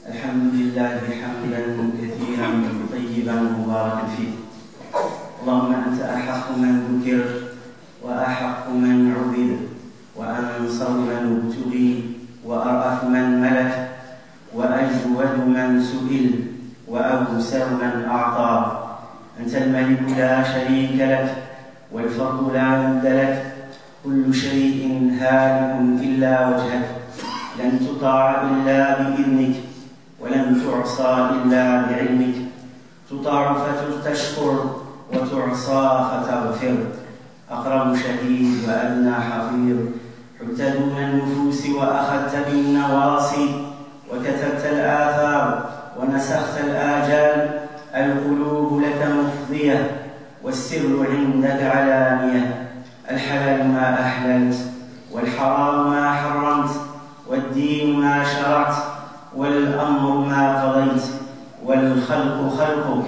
الحمد لله حمدا كثيرا طيبا مباركا فيه. اللهم أنت أحق من ذكر وأحق من عبد وأنصر من ابتغي وأرأف من ملك وأجود من سئل وأوسع من أعطى. أنت الملك لا شريك لك والفرد لا ند لك، كل شيء هالك إلا وجهك، لن تطاع إلا بإذنك ولن تعصى إلا بعلمك، تطاع فتشكر وتعصى فتغفر، أقرب شهيد وأدنى حفيظ، حلت دون النفوس وأخذت بالنواصي وكتبت الآثار ونسخت الآجال، القلوب لك مفضية والسر عندك علانية، الحلال ما أحللت والحرام ما حرمت والدين ما شرعت والأمر ما قضيت والخلق خلقك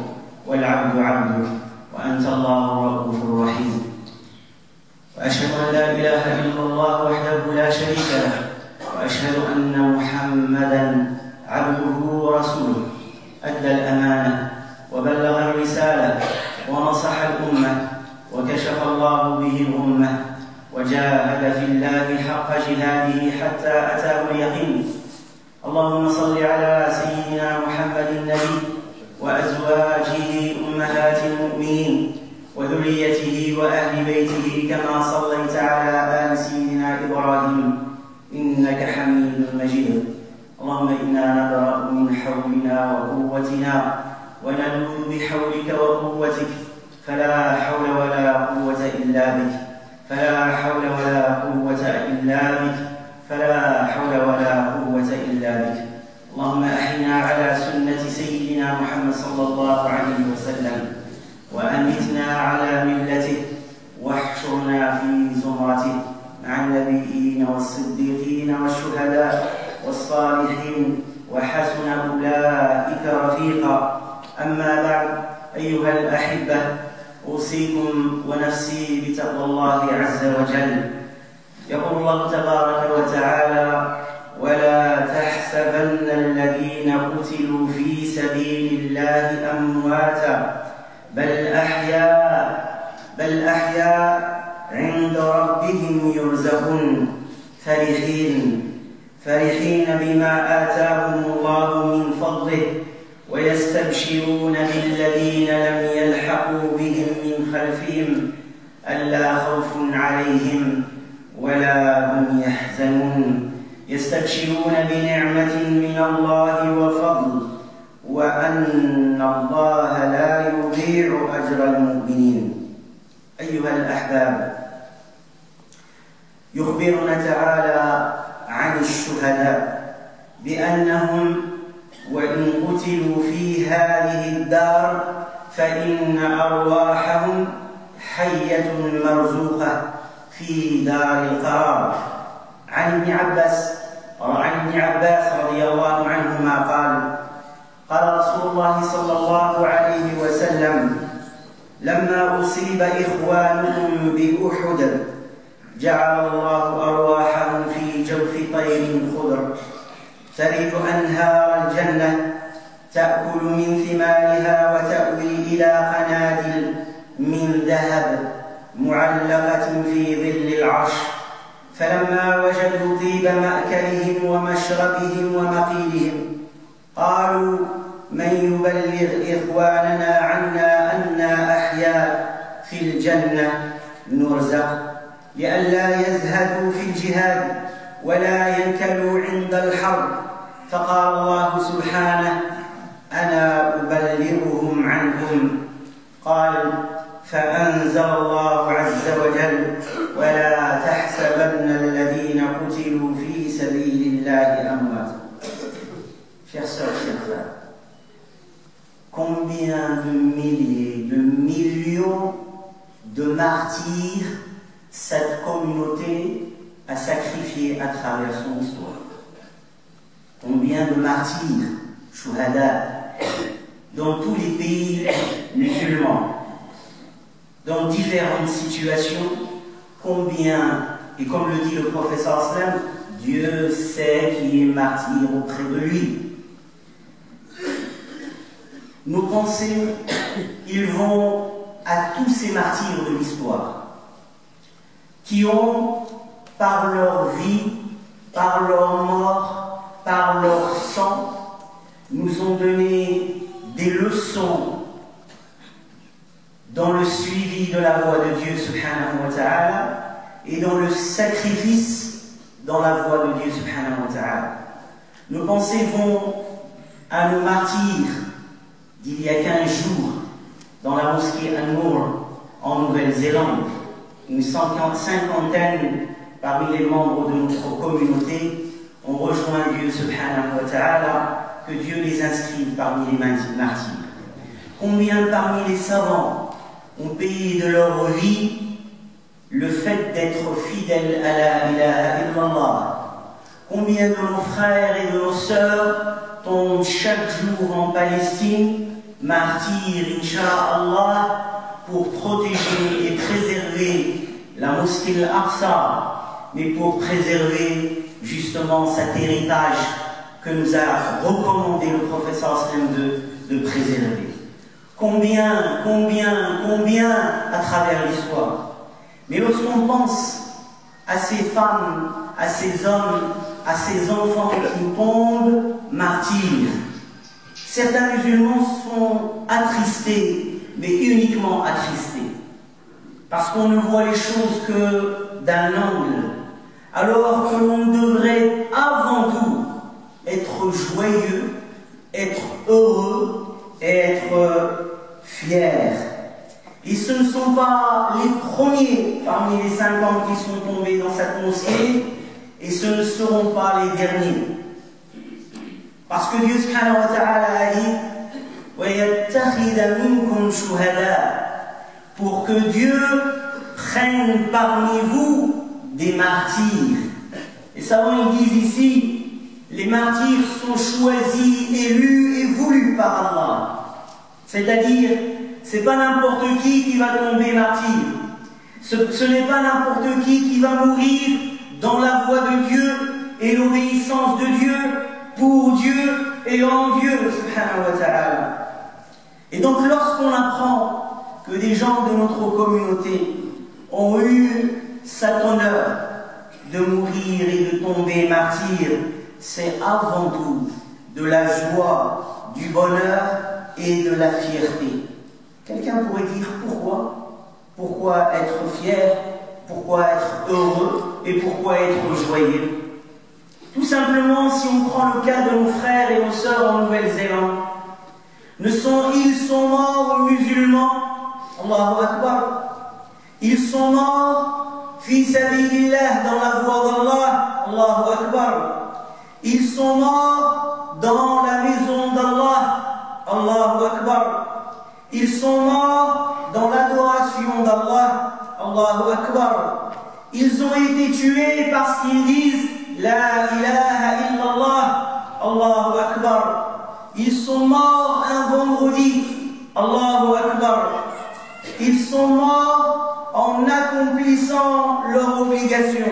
والعبد عبدك، وأنت الله الرؤوف الرحيم. وأشهد أن لا إله إلا الله وحده لا شريك له، وأشهد أن محمدًا عبده ورسوله، أدى الأمانة وبلغ الرسالة ونصح الأمة وكشف الله به الأمة وجاهد في الله حق جهاده حتى أتاه اليقين. اللهم صل على سيدنا محمد النبي وأزواجه أمهات المؤمنين وذريته وأهل بيته كما صليت على آل سيدنا إبراهيم إنك حميد مجيد. اللهم إنا نبرأ من حولنا وقوتنا ونلوذ بحولك وقوتك، فلا حول ولا قوة إلا بك، فلا حول ولا قوة إلا بك، فلا حول ولا قوة إلا بك. اللهم أحينا على سنة سيدنا محمد صلى الله عليه وسلم، وأمتنا على ملته، واحشرنا في زمرته مع النبيين والصديقين والشهداء والصالحين وحسن أولئك رفيقا. أما بعد، أيها الأحبة، أوصيكم ونفسي بتقوى الله عز وجل. يقول الله تبارك وتعالى: ولا تحسبن الذين قتلوا في سبيل الله أمواتا بل أحياء عند ربهم يرزقون، فرحين بما آتاهم الله من فضله، ويستبشرون بالذين لم يلحقوا بهم من خلفهم ألا خوف عليهم ولا هم يحزنون، يستبشرون بنعمة من الله وفضل، وأن الله لا يضيع أجر المؤمنين. أيها الأحباب، يخبرنا تعالى عن الشهداء بأنهم وإن قتلوا في هذه الدار فإن أرواحهم حية مرزوقة في دار القرار. عن ابن عباس رضي الله عنهما قال رسول الله صلى الله عليه وسلم: لما أصيب إخوانهم بأحد جعل الله أرواحهم في جوف طير خضر ترد أنهار الجنة، تأكل من ثمارها وتأوي إلى قنادل من ذهب معلقة في ظل العرش، فلما وجدوا طيب مأكلهم ومشربهم ومقيلهم قالوا: من يبلغ إخواننا عنا أنا أحياء في الجنة نرزق، لئلا يزهدوا في الجهاد ولا ينكلوا عند الحرب. فقال الله سبحانه: قال فأنزل الله عز وجل ولا تحسبن الذين قتلوا في سبيل الله أمواتا. Chers sœurs, chers frères, combien de milliers, de millions de martyrs cette communauté a sacrifié à travers son histoire. Combien de martyrs, shuhada, dans tous les pays musulmans, dans différentes situations, combien, et comme le dit le professeur Sallam, Dieu sait qui est martyr auprès de lui. Nos pensées, ils vont à tous ces martyrs de l'histoire, qui ont, par leur vie, par leur mort, par leur sang, nous ont donné des leçons dans le suivi de la voie de Dieu subhanahu wa ta'ala et dans le sacrifice dans la voie de Dieu subhanahu wa ta'ala. Nos pensées vont à nos martyrs d'il y a 15 jours dans la mosquée An-Nour en Nouvelle-Zélande. Une cinquantaine parmi les membres de notre communauté ont rejoint Dieu subhanahu wa ta'ala, que Dieu les inscrive parmi les martyrs. Combien parmi les savants ont payé de leur vie le fait d'être fidèles à la ilaha illallah. Combien de nos frères et de nos sœurs tombent chaque jour en Palestine, martyrs, incha'Allah, pour protéger et préserver la mosquée Al-Aqsa, mais pour préserver justement cet héritage que nous a recommandé le professeur Sallam de préserver. Combien à travers l'histoire. Mais lorsqu'on pense à ces femmes, à ces hommes, à ces enfants qui tombent martyrs, certains musulmans sont attristés, mais uniquement attristés, parce qu'on ne voit les choses que d'un angle, alors que l'on devrait avant tout être joyeux, être heureux et être fiers. Et ce ne sont pas les premiers parmi les 50 qui sont tombés dans cette mosquée, et ce ne seront pas les derniers. Parce que Dieu subhanahu wa ta'ala a dit وَيَتَّخِذَ مِنْكُمْ شُهَدَاءَ, pour que Dieu prenne parmi vous des martyrs. Les savants ils disent ici, les martyrs sont choisis, élus et voulus par Allah. C'est-à-dire, c'est pas n'importe qui va tomber martyr. Ce n'est pas n'importe qui va mourir dans la voie de Dieu et l'obéissance de Dieu, pour Dieu et en Dieu, subhanahu wa ta'ala. Et donc lorsqu'on apprend que des gens de notre communauté ont eu cet honneur de mourir et de tomber martyrs, c'est avant tout de la joie, du bonheur et de la fierté. Quelqu'un pourrait dire pourquoi? Pourquoi être fier? Pourquoi être heureux? Et pourquoi être joyeux? Tout simplement, si on prend le cas de nos frères et nos sœurs en Nouvelle-Zélande, ils sont morts musulmans, Allahu Akbar. Ils sont morts fi sabilillah, dans la voie d'Allah, Allahu Akbar. Ils sont morts dans la maison d'Allah, Allahu Akbar. Ils sont morts dans l'adoration d'Allah, Allahu Akbar. Ils ont été tués parce qu'ils disent La ilaha illallah, Allahu Akbar. Ils sont morts un vendredi, Allahu Akbar. Ils sont morts en accomplissant leur obligation,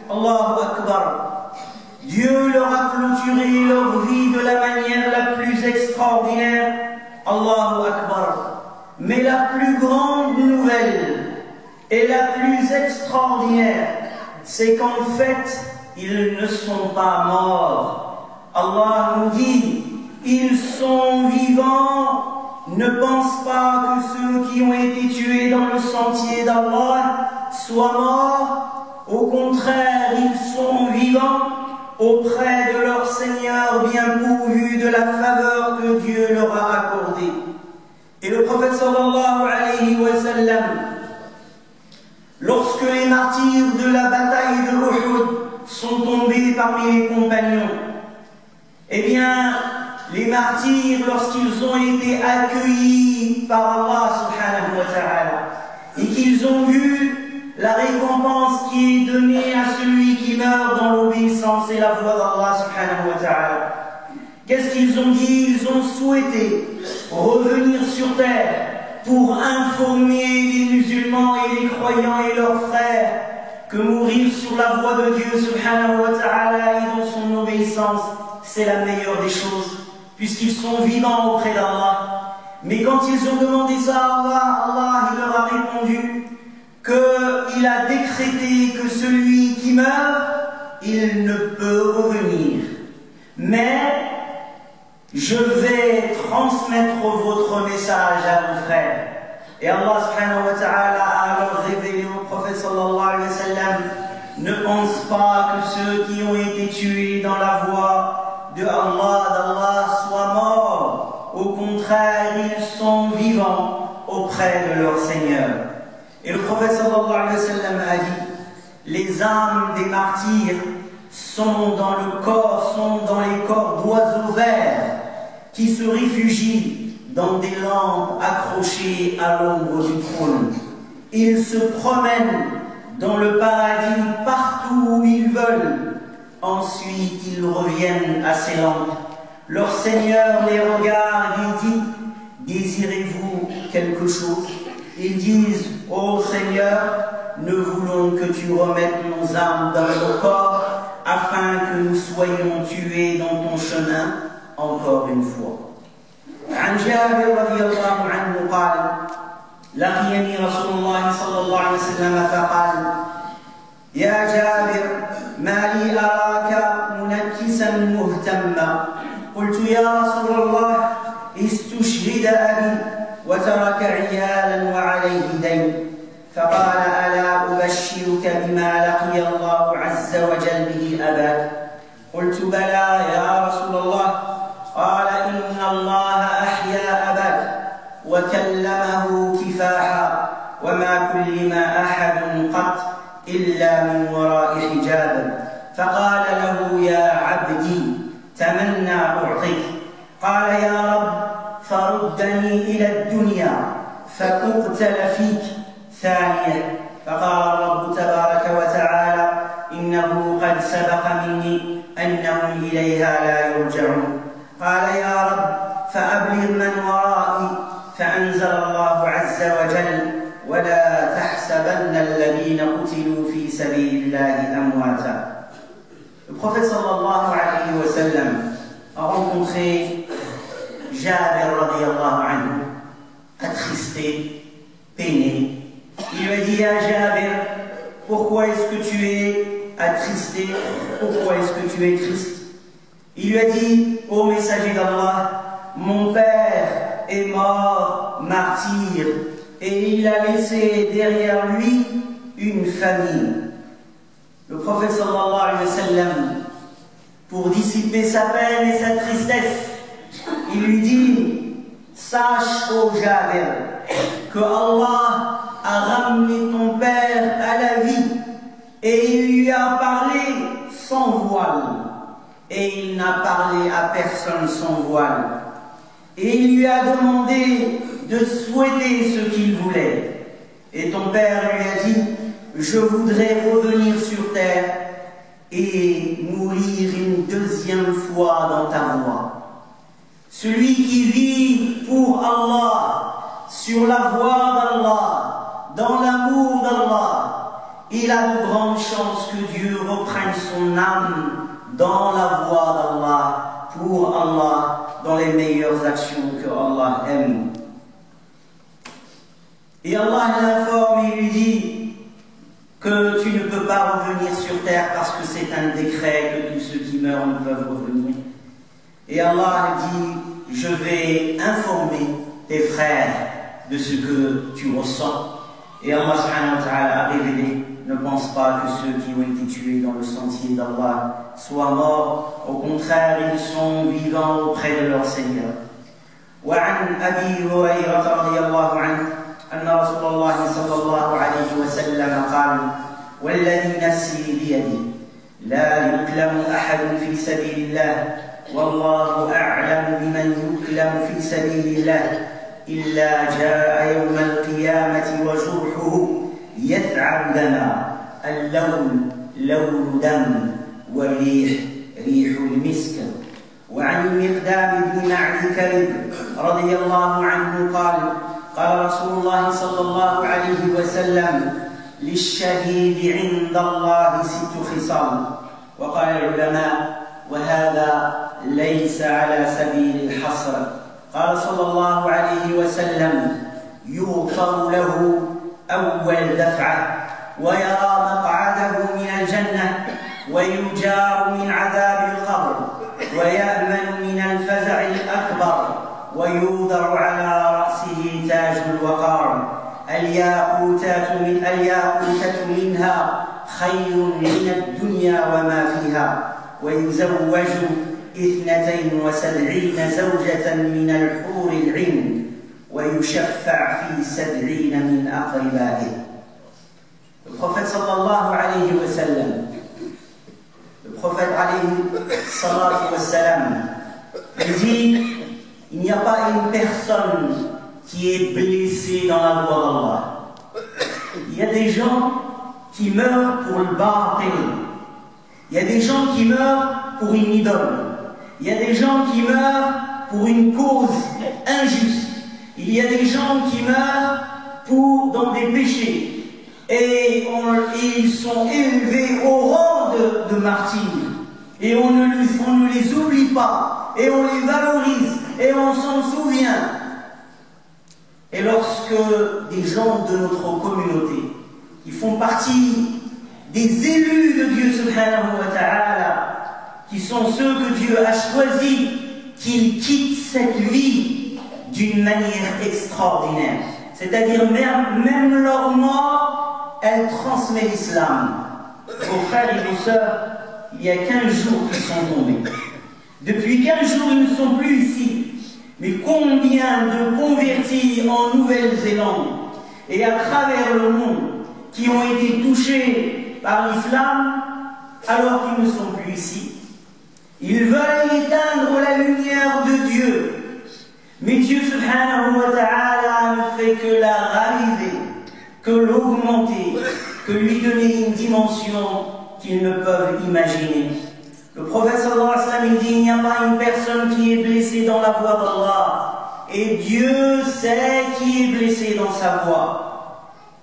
Allahu Akbar. Dieu leur a clôturé leur vie de la manière la plus extraordinaire, Allahu Akbar. Mais la plus grande nouvelle et la plus extraordinaire, c'est qu'en fait, ils ne sont pas morts. Allah nous dit, ils sont vivants. Ne pense pas que ceux qui ont été tués dans le sentier d'Allah soient morts. Au contraire, ils sont vivants auprès de leur Seigneur, bien pourvus de la faveur que Dieu leur a accordée. Et le prophète sallallahu alayhi wa sallam, lorsque les martyrs de la bataille de Uhud sont tombés parmi les compagnons, eh bien, les martyrs, lorsqu'ils ont été accueillis par Allah subhanahu wa ta'ala et qu'ils ont vu la récompense qui est donnée à celui qui meurt dans l'obéissance et la voie d'Allah subhanahu wa ta'ala, qu'est-ce qu'ils ont dit? Ils ont souhaité revenir sur terre pour informer les musulmans et les croyants et leurs frères que mourir sur la voie de Dieu subhanahu wa ta'ala et dans son obéissance, c'est la meilleure des choses, puisqu'ils sont vivants auprès d'Allah. Mais quand ils ont demandé ça à Allah, Allah il leur a répondu qu'il a décrété que celui qui meurt, il ne peut revenir. Mais je vais transmettre votre message à vos frères. Et Allah subhanahu wa ta'ala a alors révélé au prophète sallallahu alayhi wa sallam: ne pense pas que ceux qui ont été tués dans la voie de d'Allah soient morts. Au contraire, ils sont vivants auprès de leur Seigneur. Et le prophète sallallahu alayhi wa sallam a dit: les âmes des martyrs sont dans les corps d'oiseaux verts qui se réfugient dans des lampes accrochées à l'ombre du trône. Ils se promènent dans le paradis partout où ils veulent. Ensuite, ils reviennent à ces lampes. Leur Seigneur les regarde et dit: désirez-vous quelque chose? Ils disent: ô Seigneur, nous voulons que tu remettes nos âmes dans nos corps afin que nous soyons tués dans ton chemin encore une fois. عن جابر رضي الله عنه قال: لقيني رسول الله صلى الله عليه وسلم فقال: يا جابر ما لي أراك منكسا مهتما. قلت: يا رسول الله استشهد أبي وترك عيالا وعليه دين. فقال: ألا أبشرك بما لقي الله عز وجل به أباك؟ قلت: بلى يا رسول الله. قال: إن الله أحيا أباك وكلمه كفاحا وما كلم أحد قط إلا من وراء حجاب. فقال له: يا عبدي تمنى أعطيك. قال: يا رب فردني إلى الدنيا فأقتل فيك. ثانية: فقال الرب تبارك وتعالى: إنه قد سبق مني أنهم إليها لا يرجعون. قال: يا رب فأبلغ من ورائي. فأنزل الله عز وجل: ولا تحسبن الذين قتلوا في سبيل الله أمواتا. Le prophète sallallahu alayhi wa sallam a rencontré Jabir radiyallahu anhu, attristé, peiné. Il lui a dit: ah Jabir, pourquoi est-ce que tu es attristé? Pourquoi est-ce que tu es triste? Il lui a dit: ô messager d'Allah, mon père est mort martyr et il a laissé derrière lui une famille. Le prophète sallallahu alayhi wa sallam, pour dissiper sa peine et sa tristesse, il lui dit: sache, ô Jabir, que Allah a ramené ton père à la vie et il lui a parlé sans voile. Et il n'a parlé à personne sans voile. Et il lui a demandé de souhaiter ce qu'il voulait. Et ton père lui a dit: je voudrais revenir sur terre et mourir une deuxième fois dans ta voie. Celui qui vit pour Allah, sur la voie d'Allah, dans l'amour d'Allah, il a de grandes chances que Dieu reprenne son âme dans la voie d'Allah, pour Allah, dans les meilleures actions que Allah aime. Et Allah l'informe et lui dit que tu ne peux pas revenir sur terre parce que c'est un décret que tous ceux qui meurent ne peuvent revenir. Et Allah dit: je vais informer tes frères de ce que tu ressens. Et Allah subhanahu wa ta'ala a révélé: ne pense pas que ceux qui ont été tués dans le sentier d'Allah soient morts. Au contraire, ils sont vivants auprès de leur Seigneur. وعن أبي هريرة رضي الله عنه أن رسول الله صلى الله عليه وسلم قال: والذي نفسي بيده لا يكلم أحد في سبيل الله والله أعلم بمن يكلم في سبيل الله إلا جاء يوم القيامة وجرحه يثعب دما، اللون لون دم والريح ريح المسك. وعن المقدام بن معد كرب رضي الله عنه قال: قال رسول الله صلى الله عليه وسلم: للشهيد عند الله 6 خصال. وقال العلماء: وهذا ليس على سبيل الحصر. قال صلى الله عليه وسلم: يغفر له أول دفعة، ويرى مقعده من الجنة، ويجار من عذاب القبر، ويأمن من الفزع الأكبر، ويوضع على رأسه تاج الوقار، الياقوتة منها خير من الدنيا وما فيها، ويزوج 72 زوجة من الحور العين، ويشفع في 70 من أقربائه. Le prophète sallallahu alayhi wa sallam, le prophète alayhi salatu wa salam, il dit: il n'y a pas une personne qui est blessée dans la voie d'Allah. Il y a des gens qui meurent pour le baatil. Il y a des gens qui meurent pour une idole. Il y a des gens qui meurent pour une cause injuste. Il y a des gens qui meurent dans des péchés. Et ils sont élevés au rang de martyrs. Et on ne les oublie pas. Et on les valorise. Et on s'en souvient. Et lorsque des gens de notre communauté, qui font partie des élus de Dieu subhanahu wa ta'ala, qui sont ceux que Dieu a choisis, qu'ils quittent cette vie d'une manière extraordinaire. C'est-à-dire même leur mort, elle transmet l'islam. Vos frères et vos sœurs, il y a 15 jours qu'ils sont tombés. Depuis 15 jours, ils ne sont plus ici. Mais combien de convertis en Nouvelle-Zélande et à travers le monde qui ont été touchés par l'islam alors qu'ils ne sont plus ici. Ils veulent éteindre la lumière de Dieu. Mais Dieu subhanahu wa ta'ala ne fait que la raviver, que l'augmenter, que lui donner une dimension qu'ils ne peuvent imaginer. Le prophète sallallahu alayhi wa sallam dit: il n'y a pas une personne qui est blessée dans la voie d'Allah, et Dieu sait qui est blessé dans sa voie,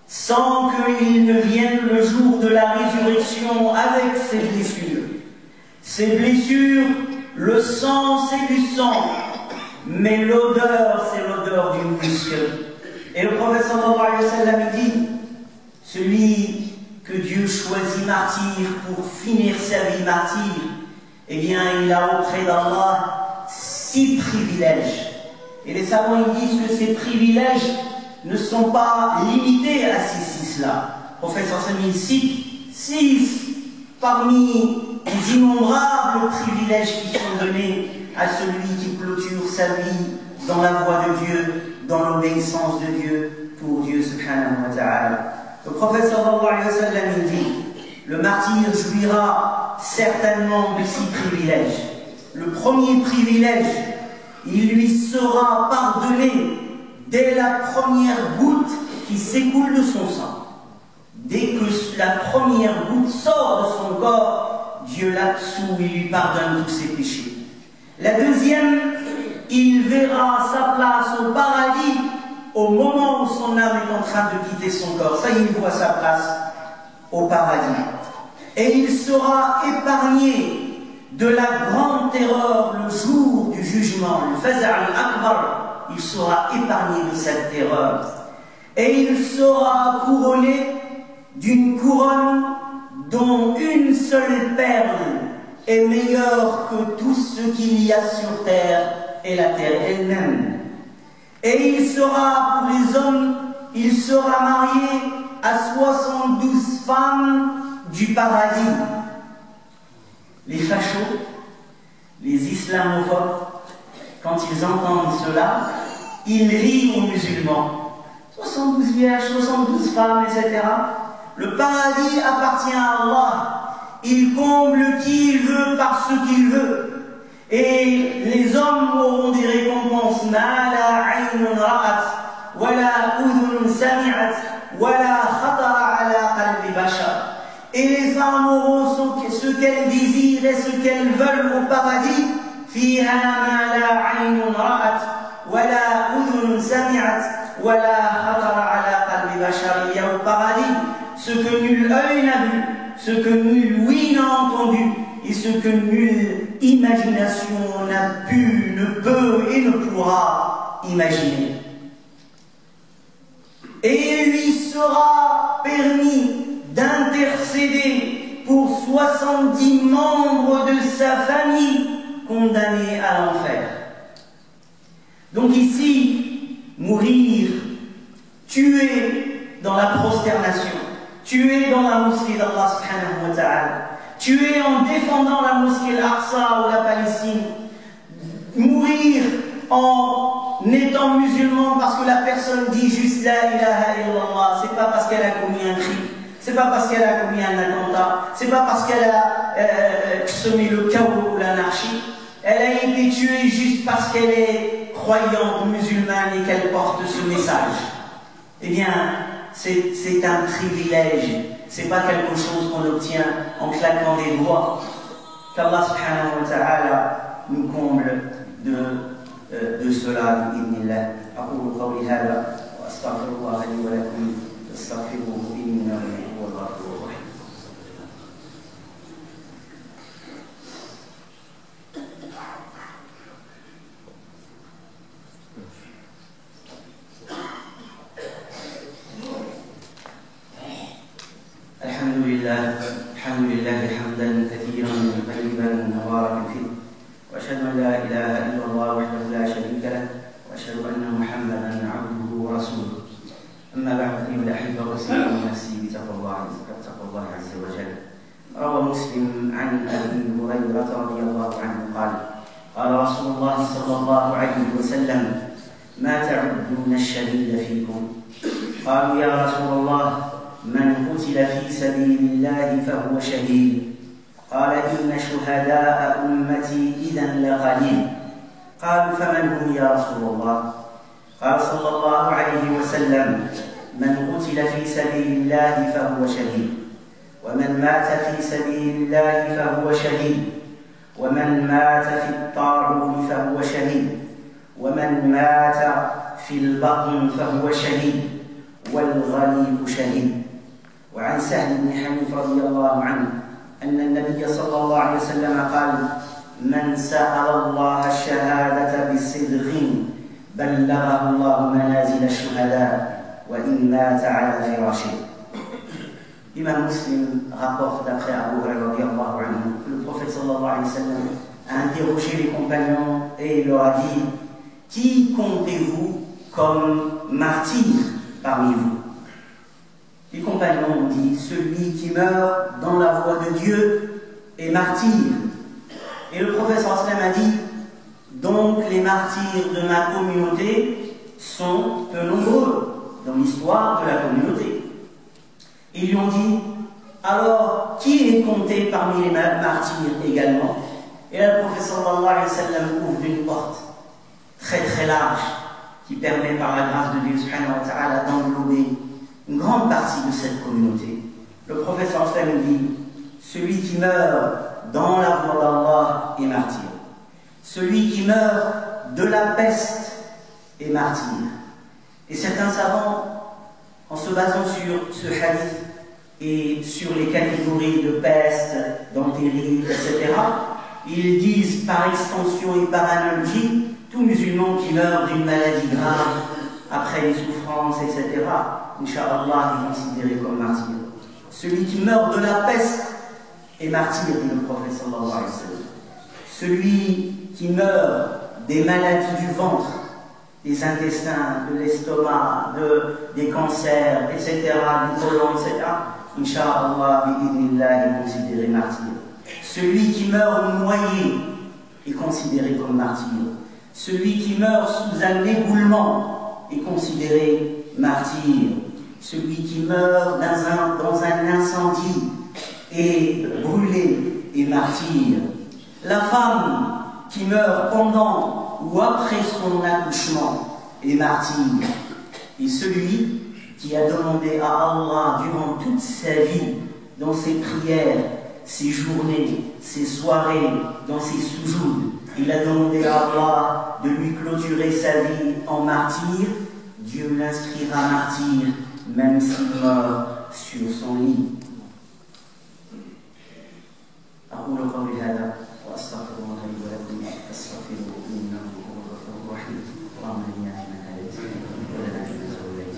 sans qu'il ne vienne le jour de la résurrection avec ses blessures. Ces blessures, le sang c'est du sang, mais l'odeur c'est l'odeur du muscle. Et le prophète sallallahu alayhi wa sallam dit: celui que Dieu choisit martyr pour finir sa vie martyr, eh bien il a auprès d'Allah 6 privilèges. Et les savants ils disent que ces privilèges ne sont pas limités à ces 6-là. Le prophète sallallahu alayhi wa sallam cite 6 parmi les innombrables privilèges qui sont donnés à celui qui clôture sa vie dans la voie de Dieu, dans l'obéissance de Dieu, pour Dieu subhanahu wa ta'ala. Le prophète sallallahu alayhi wa sallam dit: le martyr jouira certainement de 6 privilèges. Le premier privilège, il lui sera pardonné dès la première goutte qui s'écoule de son sang. Dès que la première goutte sort de son corps, Dieu l'absout et lui pardonne tous ses péchés. La deuxième, il verra sa place au paradis au moment où son âme est en train de quitter son corps. Ça, il voit sa place au paradis. Et il sera épargné de la grande terreur le jour du jugement, le Faza' al-Akbar. Il sera épargné de cette terreur. Et il sera couronné d'une couronne dont une seule perle est meilleure que tout ce qu'il y a sur terre et la terre elle-même. Et il sera, pour les hommes, il sera marié à 72 femmes du paradis. Les fachos, les islamophobes, quand ils entendent cela, ils rient aux musulmans. 72 vierges, 72 femmes, etc. Le paradis appartient à Allah. Il comble qui il veut par ce qu'il veut. Et les hommes auront des récompenses. Ma la aynun ra'at, wa la udhun sami'at, wa la khatara ala qalbi bashar. Et les femmes auront ce qu'elles désirent et ce qu'elles veulent au paradis. Fiha ma la aynun ra'at, wa la udhun sami'at, wa la khatara ala qalbi bashar. Il y a au paradis ce que nul œil n'a vu, ce que nul ouïe n'a entendu, et ce que nulle imagination n'a pu, ne peut et ne pourra imaginer. Et il lui sera permis d'intercéder pour 70 membres de sa famille condamnés à l'enfer. Donc ici, mourir, tuer dans la prosternation, tuer dans la mosquée d'Allah subhanahu wa ta'ala, tuer en défendant la mosquée Al-Aqsa ou la Palestine, mourir en étant musulman parce que la personne dit juste la ilaha illallah, c'est pas parce qu'elle a commis un crime, c'est pas parce qu'elle a commis un attentat, c'est pas parce qu'elle a semé le chaos ou l'anarchie, elle a été tuée juste parce qu'elle est croyante musulmane et qu'elle porte ce message. Eh bien, c'est un privilège, c'est pas quelque chose qu'on obtient en claquant des doigts. Qu'Allah subhanahu wa ta'ala nous comble de cela, bi'idhnillah. أقول قولي هذا وأستغفر الله لي ولكم فاستغفروه إنه هو الغفور الرحيم. الحمد لله حمدا كثيرا طيبا مباركا فيه واشهد ان لا اله الا الله وحده لا شريك له واشهد ان محمدا عبده ورسوله اما بعد ايها الاحبه اوصيكم نفسي بتقوى الله عز وجل. روى مسلم عن ابي هريره رضي الله عنه قال رسول الله صلى الله عليه وسلم ما تعدون الشهيد فيكم؟ قالوا يا رسول الله من قتل في سبيل الله فهو شهيد. قال إن شهداء أمتي إذا لقليل. قالوا فمن هم يا رسول الله؟ قال صلى الله عليه وسلم من قتل في سبيل الله فهو شهيد، ومن مات في سبيل الله فهو شهيد، ومن مات في الطاعون فهو شهيد، ومن مات في البطن فهو شهيد، والغريق شهيد. وعن سهل بن حنيف رضي الله عنه أن النبي صلى الله عليه وسلم قال من سأل الله الشهادة بصدق بلغه الله منازل الشهداء وإن مات على فراشه. L'imam Muslim rapporte d'après Abu Hurairah radiyallahu anhu que le prophète sallallahu alayhi wa sallam a interrogé les compagnons et il leur a dit: qui comptez-vous comme martyr parmi vous? Les compagnons ont dit: celui qui meurt dans la voie de Dieu est martyr. Et le prophète sallallahu alayhi wa sallam a dit: donc les martyrs de ma communauté sont peu nombreux dans l'histoire de la communauté. Ils lui ont dit: alors qui est compté parmi les martyrs également? Et là le prophète sallallahu alayhi wa sallam ouvre une porte très très large qui permet par la grâce de Dieu subhanahu wa ta'ala d'englober une grande partie de cette communauté. Le prophète sallallahu alayhi wa sallam dit: celui qui meurt dans la voie d'Allah est martyr. Celui qui meurt de la peste est martyr. Et certains savants, en se basant sur ce hadith et sur les catégories de peste, d'entérite, etc., ils disent par extension et par analogie, tout musulman qui meurt d'une maladie grave, après les souffrances, etc., Inch'Allah est considéré comme martyr. Celui qui meurt de la peste est martyr, dit le prophète sallallahu alayhi wa sallam. Celui qui meurt des maladies du ventre, des intestins, de l'estomac, des cancers, etc., du côlon, etc., Inch'Allah, bi'idhnillah, est considéré martyr. Celui qui meurt noyé est considéré comme martyr. Celui qui meurt sous un éboulement est considéré martyr. Celui qui meurt dans un incendie est brûlé et martyr. La femme qui meurt pendant ou après son accouchement est martyr. Et celui qui a demandé à Allah durant toute sa vie, dans ses prières, ses journées, ses soirées, dans ses soujouds, il a demandé à Allah de lui clôturer sa vie en martyr, Dieu l'inscrira martyr, même s'il meurt sur son lit. أقول قولي هذا وأستغفر الله لي ولكم فاستغفروه إنه هو الغفور الرحيم. اللهم اهدنا فيمن هديت وهدنا فيمن توليت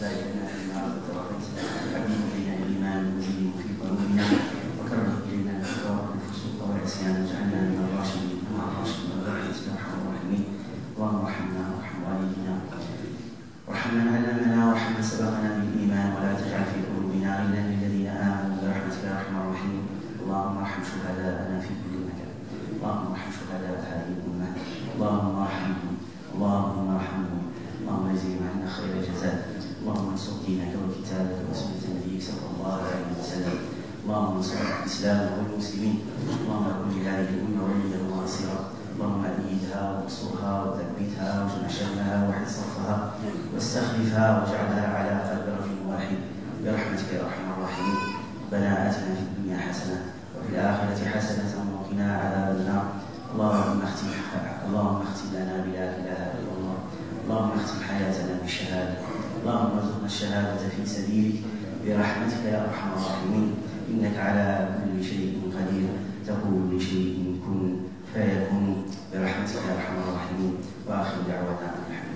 بارك لنا فيما أعطيت حبب إلينا الإيمان وزينه في قلوبنا وكره إلينا الكفر والفسوق والعصيان واجعلنا من الراشدين مع الراشدين برحمتك يا أرحم الراحمين. اللهم ارحمنا وارحم والدينا وارحم من علمنا وارحم من سبقنا بالإيمان ولا تجعل في قلوبنا غلا للذين آمنوا برحمتك يا أرحم الراحمين. اللهم ارحم شهداءنا في كل مكان. اللهم ارحم شهداء هذه الأمة. اللهم ارحمهم. اللهم ارحمهم. اللهم اجزهم عنا خير الجزاء. اللهم انصر دينك وكتابك وسنة نبيك صلى الله عليه وسلم. اللهم انصر الإسلام والمسلمين. اللهم كن لهذه الأمة وليا وناصرا. اللهم أيدها وانصرها وثبتها واجمع شملها وحد صفها واستخلفها واجعلها على قلب رجل واحد برحمتك يا أرحم الراحمين. ربنا آتنا في الدنيا حسنة وفي الآخرة حسنة وقنا عذاب النار. اللهم اختم لنا بلا إله إلا الله. اللهم اختم حياتنا بالشهادة. اللهم ارزقنا الشهادة في سبيلك برحمتك يا أرحم الراحمين. إنك على كل شيء قدير. تقول لشيء كن فيكون برحمتك يا أرحم الراحمين. وآخر دعوانا الحمد